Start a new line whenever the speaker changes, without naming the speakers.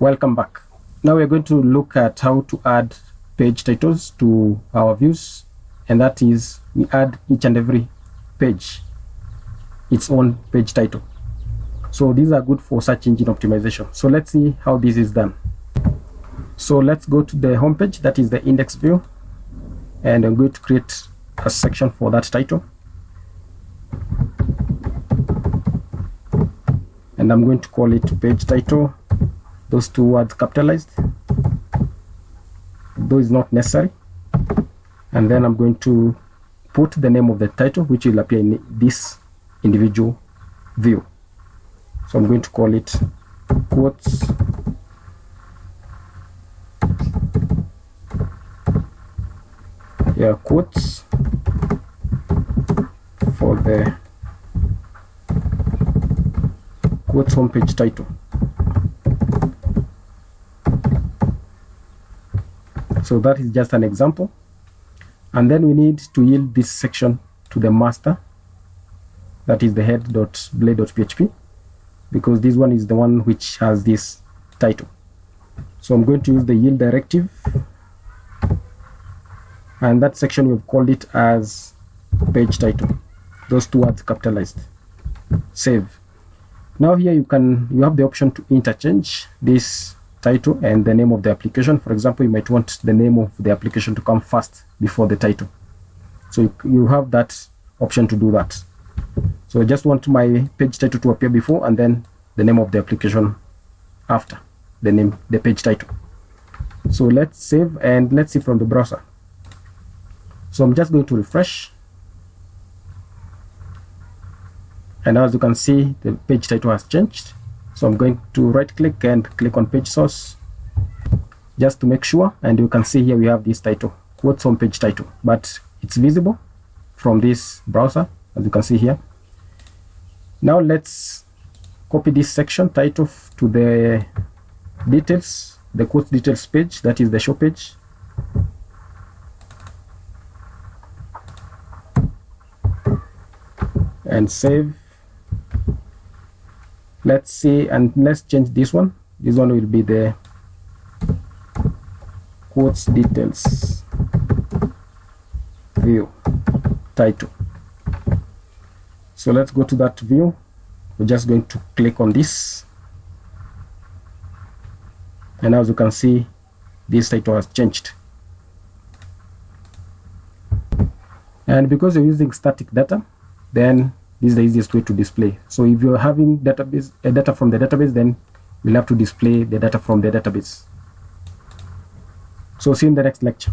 Welcome back. Now we're going to look at how to add page titles to our views, and that is we add each and every page its own page title. So these are good for search engine optimization. So let's see how this is done. So let's go to the home page, that is the index view, and I'm going to create a section for that title, and I'm going to call it page title, those two words capitalized, though is not necessary. And then I'm going to put the name of the title, which will appear in this individual view. So I'm going to call it quotes quotes for the quotes homepage title. So that is just an example. And then we need to yield this section to the master, that is the head.blade.php, because this one is the one which has this title. So I'm going to use the yield directive, and that section we've called it as page title, those two words capitalized. Save. Now here you have the option to interchange this title and the name of the application. For example, you might want the name of the application to come first before the title. So you have that option to do that. So I just want my page title to appear before and then the name of the application after the page title. So let's save and let's see from the browser. So I'm just going to refresh, and as you can see, the page title has changed. So I'm going to right click and click on page source just to make sure, and you can see here we have this title, quotes home page title, but it's visible from this browser, as you can see here. Now let's copy this section title to the details, the quotes details page, that is the show page. And save. Let's see, and let's change this one. This one will be the quotes details view title. So let's go to that view. We're just going to click on this, and as you can see, this title has changed. And because you're using static data, then this is the easiest way to display. So if you're having data from the database, then we'll have to display the data from the database. So see you in the next lecture.